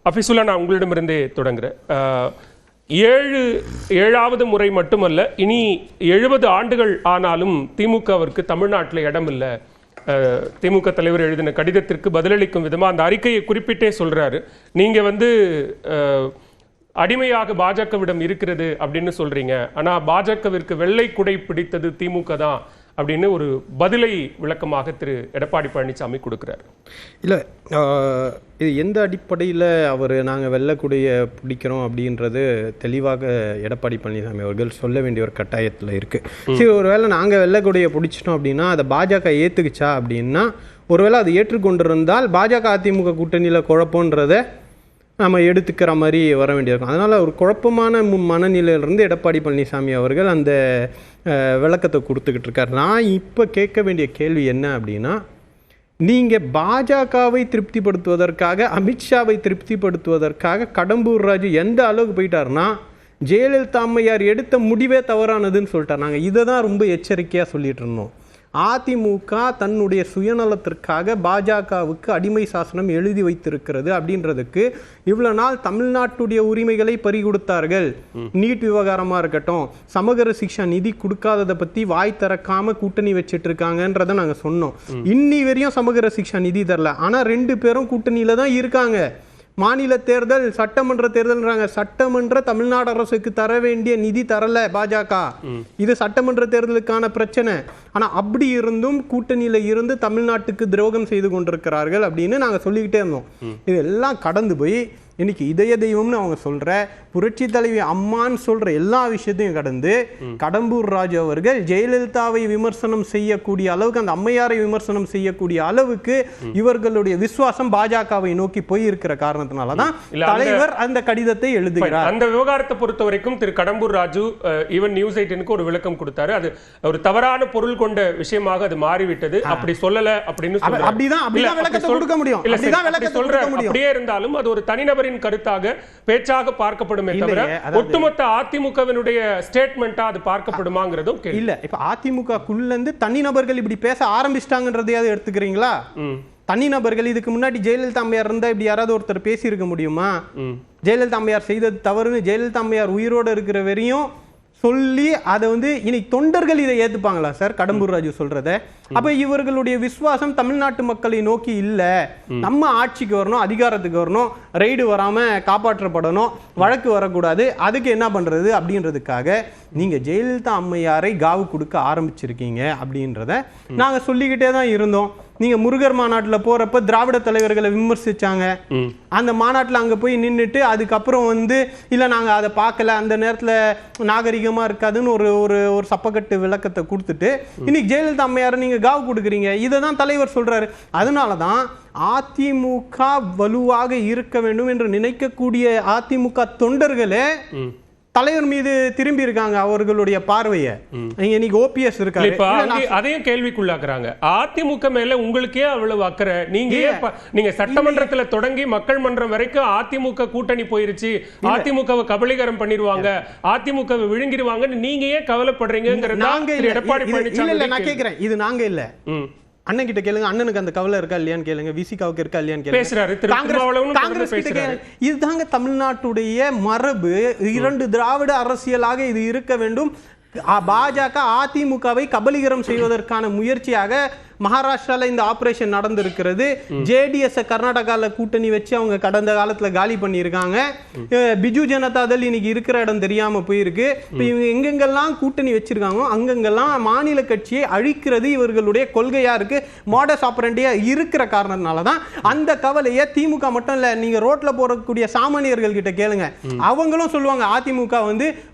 அஃபிசுல்லா, நான் உங்களிடமிருந்தே தொடங்குறேன். ஏழாவது முறை மட்டுமல்ல, இனி 70 ஆண்டுகள் ஆனாலும் திமுகவிற்கு தமிழ்நாட்டில் இடம் இல்லை. திமுக தலைவர் எழுதின கடிதத்திற்கு பதிலளிக்கும் விதமாக அந்த அறிக்கையை குறிப்பிட்டே சொல்றாரு. நீங்க அடிமையாக பாஜகவிடம் இருக்கிறது அப்படின்னு சொல்றீங்க. ஆனா பாஜகவிற்கு வெள்ளை குடை பிடித்தது திமுக தான் அப்படின்னு ஒரு பதிலை விளக்கமாக திரு எடப்பாடி பழனிசாமி கொடுக்கிறார். இல்லை, இது எந்த அடிப்படையில் நாங்கள் வெள்ளக்குடையை பிடிக்கிறோம் அப்படின்றது தெளிவாக எடப்பாடி பழனிசாமி அவர்கள் சொல்ல வேண்டிய ஒரு கட்டாயத்தில் இருக்குது. சரி, ஒருவேளை நாங்கள் வெள்ளக்குடையை பிடிச்சிட்டோம் அப்படின்னா அதை பாஜக ஏற்றுக்குச்சா அப்படின்னா, ஒருவேளை அது ஏற்றுக்கொண்டிருந்தால் பாஜக அதிமுக கூட்டணியில் குழப்பன்றதை நம்ம எடுத்துக்கிற மாதிரி வர வேண்டியிருக்கும். அதனால் ஒரு குழப்பமான மனநிலையிலிருந்து எடப்பாடி பழனிசாமி அவர்கள் அந்த விளக்கத்தை கொடுத்துக்கிட்டு இருக்கார். நான் இப்போ கேட்க வேண்டிய கேள்வி என்ன அப்படின்னா, நீங்கள் பாஜகவை திருப்திப்படுத்துவதற்காக, அமித்ஷாவை திருப்திப்படுத்துவதற்காக கடம்பூர் ராஜு எந்த அளவுக்கு போயிட்டார்னா, ஜெயலலிதா அம்மையார் எடுத்த முடிவே தவறானதுன்னு சொல்லிட்டார். நாங்கள் இதை தான் ரொம்ப எச்சரிக்கையாக சொல்லிட்டு இருந்தோம். அதிமுக தன்னுடைய சுயநலத்திற்காக பாஜகவுக்கு அடிமை சாசனம் எழுதி வைத்திருக்கிறது அப்படின்றதுக்கு இவ்வளோ நாள் தமிழ்நாட்டுடைய உரிமைகளை பறிகொடுத்தார்கள். நீட் விவகாரமாக இருக்கட்டும், சமகர சிக்ஷா நிதி கொடுக்காததை பற்றி வாய் திறக்காம கூட்டணி வச்சுட்டு இருக்காங்கன்றதை நாங்கள் சொன்னோம். இன்னி வரையும் சமகர சிக்ஷா நிதி தரல. ஆனால் 2 பேரும் கூட்டணியில் தான் இருக்காங்க. மாநில தேர்தல், சட்டமன்ற தேர்தல்ன்றாங்க. சட்டமன்ற தமிழ்நாடு அரசுக்கு தர வேண்டிய நிதி தரல பாஜக. இது சட்டமன்ற தேர்தலுக்கான பிரச்சனை. ஆனா அப்படி இருந்தும் கூட்டணியில இருந்து தமிழ்நாட்டுக்கு துரோகம் செய்து கொண்டிருக்கிறார்கள் அப்படின்னு நாங்க சொல்லிக்கிட்டே இருந்தோம். இதெல்லாம் கடந்து போய் இன்னைக்கு இதய தெய்வம்னு அவங்க சொல்ற, புரட்சி தலைவி அம்மான்னு சொல்ற எல்லா விஷயத்தையும் கடந்து கடம்பூர் ராஜு அவர்கள் ஜெயலலிதாவை விமர்சனம் செய்யக்கூடிய அளவுக்கு, அந்த அம்மையாரை விமர்சனம் செய்யக்கூடிய அளவுக்கு இவர்களுடைய விசுவாசம் பாஜகவை நோக்கி போயிருக்கிற காரணத்தினாலதான் தலைவர் அந்த கடிதத்தை எழுதுகிறார். அந்த விவகாரத்தை பொறுத்த வரைக்கும் திரு கடம்பூர் ராஜு ஈவன் நியூஸ் 18க்கு ஒரு விளக்கம் கொடுத்தாரு. அது ஒரு தவறான பொருள் கொண்ட விஷயமாக அது மாறிவிட்டது, அப்படி சொல்லல அப்படின்னு சொல்றாரு. அப்படிதான் விளக்கத்தை கொடுக்க முடியும். அப்படியே இருந்தாலும் அது ஒரு தனிநபர் கருத்தாக, பேச்சாக பார்க்கப்படுமே தவிர ஒட்டுமொத்த அதிமுகவினுடைய ஸ்டேட்மெண்டா அது பார்க்கப்படுமாங்கிறதும் இல்ல. இப்ப அதிமுகக்குள்ள இருந்து தனிநபர்கள் இப்படி பேச ஆரம்பிச்சிட்டாங்கன்றதையாவது எடுத்துக்கிறீங்களா? தனிநபர்கள் இதுக்கு முன்னாடி ஜெயலலிதா அம்மையார் இருந்தா இப்படி யாராவது ஒருத்தர் பேசி இருக்க முடியுமா? ஜெயலலிதா அம்மையார் செய்தது தவறுன்னு ஜெயலலிதா அம்மையார் உயிரோட இருக்கிற வரையும் சொல்லி அதை இன்னைக்கு தொண்டர்கள் இதை ஏத்துப்பாங்களா சார்? கடம்பூர் ராஜு சொல்றத. அப்ப இவர்களுடைய விசுவாசம் தமிழ்நாட்டு மக்களை நோக்கி இல்ல, நம்ம ஆட்சிக்கு வரணும், அதிகாரத்துக்கு வரணும், ரெய்டு வராம காப்பாற்றப்படணும், வழக்கு வரக்கூடாது, அதுக்கு என்ன பண்றது அப்படின்றதுக்காக நீங்க ஜெயலலிதா அம்மையாரை காவு கொடுக்க ஆரம்பிச்சிருக்கீங்க அப்படின்றத நாங்க சொல்லிக்கிட்டே தான் இருந்தோம். நீங்க முருகர் மாநாட்டில் போறப்ப திராவிட தலைவர்களை விமர்சிச்சாங்க. அந்த மாநாட்டில் அங்க போய் நின்றுட்டு அதுக்கப்புறம் இல்ல நாங்க அதை பார்க்கல, அந்த நேரத்தில் நாகரிகமா இருக்காதுன்னு ஒரு சப்பக்கட்டு விளக்கத்தை கொடுத்துட்டு இன்னைக்கு ஜெயலலிதா அம்மையாரை நீங்க காவு கொடுக்குறீங்க. இதை தான் தலைவர் சொல்றாரு. அதனாலதான் அதிமுக வலுவாக இருக்க வேண்டும் என்று நினைக்கக்கூடிய அதிமுக தொண்டர்களே தலைவர் மீது திரும்பி இருக்காங்க அவர்களுடைய பார்வையை. இன்னைக்கு ஓபிஎஸ் இருக்காரு, அதையும் கேள்விக்குள்ளாக்குறாங்க. அதிமுக மேல உங்களுக்கே அவ்வளவு அக்கறை. நீங்க சட்டமன்றத்துல தொடங்கி மக்கள் மன்றம் வரைக்கும் அதிமுக கூட்டணி போயிருச்சு, அதிமுகவை கபலீகரம் பண்ணிடுவாங்க, அதிமுகவை விழுங்கிடுவாங்கன்னு நீங்க ஏன் கவலைப்படுறீங்க? எடப்பாடி பழனிசாமி நான் கேட்கிறேன், இது நாங்க இல்ல, அண்ணன் கிட்ட கேளுங்க, அண்ணனுக்கு அந்த கவலை இருக்கா இல்லையான்னு கேளுங்க, விசிகாவுக்கு இருக்கா இல்லையான்னு கேளுங்க, காங்கிரஸ் கிட்ட கேளுங்க. இதுதாங்க தமிழ்நாட்டுடைய மரபு. 2 திராவிட அரசியலாக இது இருக்க வேண்டும். பாஜக அதிமுகவை கபலீகரம் செய்வதற்கான முயற்சியாக மகாராஷ்டிரால இந்த ஆபரேஷன் நடந்திருக்கிறது. ஜேடிஎஸ் கர்நாடகால கூட்டணி வச்சு அவங்க கடந்த காலத்துல காலி பண்ணியிருக்காங்க. பிஜு ஜனதா தள் இன்னைக்கு இருக்கிற இடம் தெரியாம போயிருக்கு. இவங்க எங்கெங்கெல்லாம் கூட்டணி வச்சிருக்காங்க அங்கெங்கெல்லாம் மாநில கட்சியை அழிக்கிறது இவர்களுடைய கொள்கையா இருக்கு, மாடஸ் ஆபரண்டியா இருக்கிற காரணத்தினாலதான் அந்த கவலையை திமுக மட்டும் இல்ல, நீங்க ரோட்ல போறக்கூடிய சாமானியர்கள் கிட்ட கேளுங்க, அவங்களும் சொல்லுவாங்க அதிமுக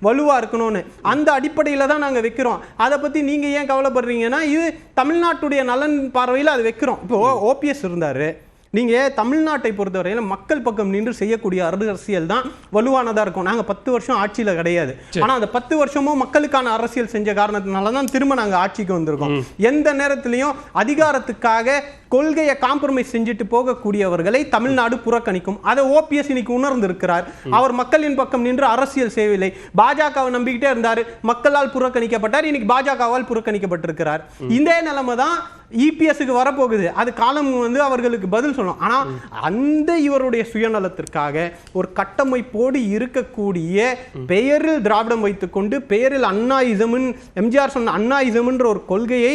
வலுவா இருக்கணும்னு. அந்த அடிப்படையில தான் நாங்க வைக்கிறோம். அதை பத்தி நீங்க ஏன் கவலைப்படுறீங்கன்னா, இது தமிழ்நாட்டுடைய நலன் பார்வையில் அது வைக்கிறோம். இப்போ ஓபிஎஸ் இருந்தாரு, நீங்க தமிழ்நாட்டை பொறுத்தவரையில மக்கள் பக்கம் நின்று செய்யக்கூடிய அரசியல் தான் வலுவானதா இருக்கும். நாங்க 10 வருஷம் ஆட்சியில கிடையாது, ஆனா அந்த 10 வருஷமும் மக்களுக்கான அரசியல் செஞ்ச காரணத்தினால தான் திரும்ப நாங்க ஆட்சிக்கு வந்திருக்கோம். எந்த நேரத்திலையும் அதிகாரத்துக்காக கொள்கையை காம்ப்ரமைஸ் செஞ்சுட்டு போகக்கூடியவர்களை தமிழ்நாடு புறக்கணிக்கும். அதை ஓபிஎஸ் இன்னைக்கு உணர்ந்திருக்கிறார். அவர் மக்களின் பக்கம் நின்று அரசியல் செய்யவில்லை. பாஜகவை நம்பிக்கிட்டே இருந்தார், மக்களால் புறக்கணிக்கப்பட்டார். இன்னைக்கு பாஜகவால் புறக்கணிக்கப்பட்டிருக்கிறார். இந்த நிலைமை தான் இபிஎஸ்க்கு வரப்போகுது. அது காலம் அவர்களுக்கு பதில் சொல்லணும். ஆனா அந்த இவருடைய சுயநலத்திற்காக ஒரு கட்டமைப்போடு இருக்கக்கூடிய பெயரில் திராவிடம் வைத்துக்கொண்டு பெயரில் அண்ணாயிசம், எம்ஜிஆர் சொன்ன அண்ணாயிசம்ன்ற ஒரு கொள்கையை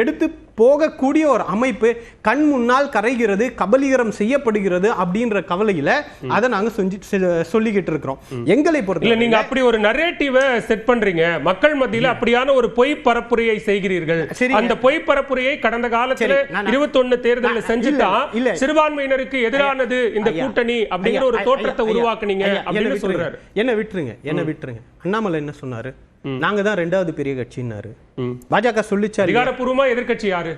எடுத்து போகக்கூடிய ஒரு அமைப்பு கண் முன்னால் கரைகிறது, கபலீகரம் செய்யப்படுகிறது அப்படின்ற கவலையில அதை நாங்க சொல்லிக்கிட்டு இருக்கிறோம். எங்களை பொறுத்த நீங்க அப்படி ஒரு நரேட்டிவை செட் பண்றீங்க, மக்கள் மத்தியில அப்படியான ஒரு பொய் பரப்புரையை செய்கிறீர்கள். அந்த பொய் பரப்புரையை கடந்த காலத்துல 21 தேர்தலில் செஞ்சுட்டா சிறுபான்மையினருக்கு எதிரானது இந்த கூட்டணி அப்படிங்கிற ஒரு தோற்றத்தை உருவாக்குனீங்க அப்படின்னு சொல்றாரு. என்ன விட்டுருங்க. அண்ணாமலை என்ன சொன்னாரு? நாங்க தான் 2வது பெரிய கட்சின்னாரு. பாஜக சொல்லிச்சு. அதிகாரப்பூர்வமா எதிர்க்கட்சி யாரு?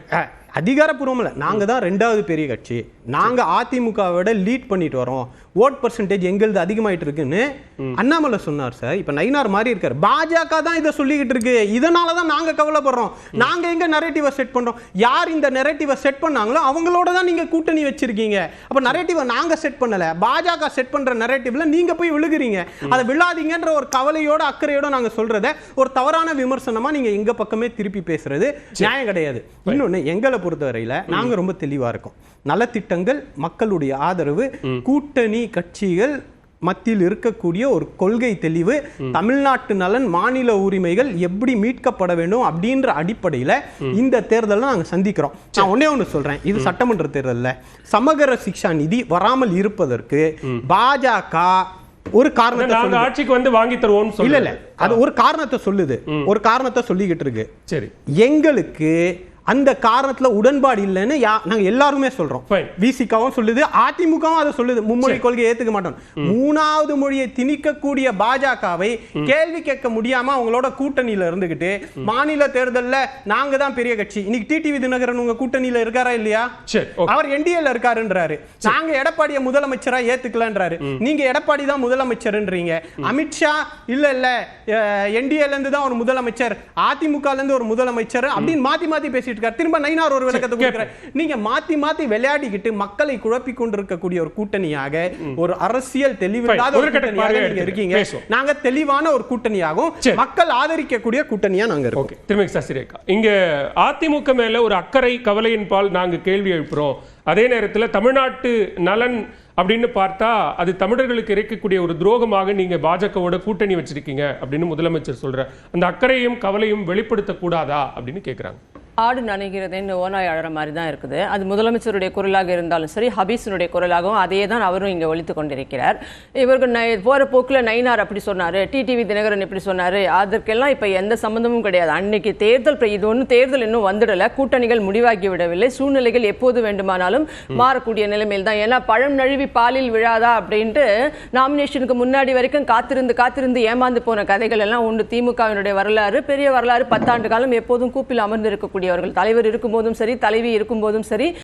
அதிகாரப்பூர்வம் இல்ல, நாங்க தான் 2வது பெரிய கட்சி. நாங்க அதிமுகவோட லீட் பண்ணிட்டு வரோம், ஓட் பர்சன்டேஜ் எங்களுது அதிகமாயிட்டு இருக்குன்னு அண்ணாமலை சொன்னார். சார் இப்ப நயினார் மாதிரி இருக்காரு. பாஜக தான் இதை சொல்லிக்கிட்டு இருக்கு. இதனாலதான் நாங்க கவலைப்படுறோம். நாங்க எங்க நரேட்டிவை செட் பண்றோம்? யார் இந்த நரேட்டிவை செட் பண்ணாங்களோ அவங்களோட தான் நீங்க கூட்டணி வச்சிருக்கீங்க. அப்ப நரேட்டிவை நாங்க செட் பண்ணல, பாஜக செட் பண்ற நரேட்டிவ்ல நீங்க போய் விழுகுறீங்க. அதை விழாதீங்கன்ற ஒரு கவலையோட அக்கறையோட நாங்க சொல்றத ஒரு தவறான விமர்சனமா நீங்க எங்க பக்கமே திருப்பி பேசுறது நியாயம் கிடையாது. இன்னொன்னு, எங்களை பொறுத்தவரையில நாங்க ரொம்ப தெளிவா இருக்கோம். நலத்திட்டங்கள், மக்களுடைய ஆதரவு, கூட்டணி கட்சிகள் மத்தியில் இருக்கக்கூடிய ஒரு கொள்கை தெளிவு, தமிழ்நாட்டு நலன், மாநில உரிமைகள் எப்படி மீட்கப்பட வேண்டும் அப்படின்ற அடிப்படையில் இந்த தேர்தலை நாங்கள் சந்திக்கிறோம். நான் ஒன்னே ஒன்று சொல்றேன், இது சட்டமன்ற தேர்தலில் சமகர சிக்ஷா நிதி வராமல் இருப்பதற்கு பாஜக ஒரு காரணத்தை ஆட்சிக்கு வந்து வாங்கி தருவோம் இல்ல அது ஒரு காரணத்தை சொல்லுது, ஒரு காரணத்தை சொல்லிக்கிட்டு இருக்கு. சரி, எங்களுக்கு அந்த காரணத்துல உடன்பாடு இல்லைன்னு நாங்க எல்லாருமே சொல்றோம். விசிகாவும் சொல்லுது, அதிமுகவும் அதை சொல்லுது. மும்மொழி கொள்கையை ஏத்துக்க மாட்டோம். 3வது மொழியை திணிக்கக்கூடிய பாஜகவை கேள்வி கேட்க முடியாம அவங்களோட கூட்டணியில இருந்துகிட்டு மாநில தேர்தல்ல நாங்க தான் பெரிய கட்சி. இன்னைக்கு டிடிவி தினகரன் உங்க கூட்டணியில இருக்காரா இல்லையா? அவர் என்டிஏல இருக்காருன்றாரு. நாங்க எடப்பாடியை முதலமைச்சரா ஏத்துக்கலன்றாரு. நீங்க எடப்பாடி தான் முதலமைச்சர்ன்றீங்க. அமித்ஷா இல்ல என்டிஏல இருந்து தான் ஒரு முதலமைச்சர், அதிமுக இருந்து ஒரு முதலமைச்சர் அப்படின்னு மாத்தி மாத்தி பேசி திரும்ப நயினார் ஒரு விளக்கத்தை கொடுக்கிறார். நீங்க மாத்தி மாத்தி விளையாடிக்கிட்டு மக்களை குழப்பிக் கொண்டிருக்கக்கூடிய ஒரு கூட்டணியாக, ஒரு அரசியல் தெளிவில்லாத ஒரு கூட்டணியாக நீங்க இருக்கீங்க. நாங்க தெளிவான ஒரு கூட்டணியாகவும் மக்கள் ஆதரிக்கக்கூடிய கூட்டணியா நாங்க இருக்கோம். திருமதி சசிரேகா, இங்க அதிமுக மேல ஒரு அக்கறை, கவலையின் பால் நாங்க கேள்வி எழுப்புறோம். அதே நேரத்தில் தமிழ்நாட்டு நலன் அப்படின்னு பார்த்தா அது தமிழர்களுக்கு இறைக்கக்கூடிய ஒரு துரோகமாக நீங்க பாஜகவோட கூட்டணி வச்சிருக்கீங்க அப்படின்னு முதலமைச்சர் சொல்ற அந்த அக்கறையும் கவலையும் வெளிப்படுத்தக்கூடாதா அப்படின்னு கேட்கிறாங்க. ஆடு நனைகிறதுன்னு ஓனாய் அழற மாதிரி தான் இருக்குது. அது முதலமைச்சருடைய குரலாக இருந்தாலும் சரி, ஹபீஸினுடைய குரலாகவும் அதையே தான் அவரும் இங்கே ஒழித்து கொண்டிருக்கிறார். இவர்கள் போகிற போக்கில் நயினார் அப்படி சொன்னார், டிடிவி தினகரன் இப்படி சொன்னார், அதற்கெல்லாம் இப்போ எந்த சம்மந்தமும் கிடையாது. அன்னைக்கு தேர்தல், இது ஒன்றும் தேர்தல் இன்னும் வந்துடலை, கூட்டணிகள் முடிவாகி விடவில்லை, சூழ்நிலைகள் எப்போது வேண்டுமானாலும் மாறக்கூடிய நிலைமையில் தான். ஏன்னா பழம் நழுவி பாலில் விழாதா அப்படின்ட்டு நாமினேஷனுக்கு முன்னாடி வரைக்கும் காத்திருந்து ஏமாந்து போன கதைகள் எல்லாம் உண்டு. திமுகவினுடைய வரலாறு, பெரிய வரலாறு, 10 ஆண்டு காலம் எப்போதும் கூப்பில் அமர்ந்திருக்கக்கூடிய தலைவர் இருக்கும்போதும் சரி, தலைவி இருக்கும்போதும் சரி,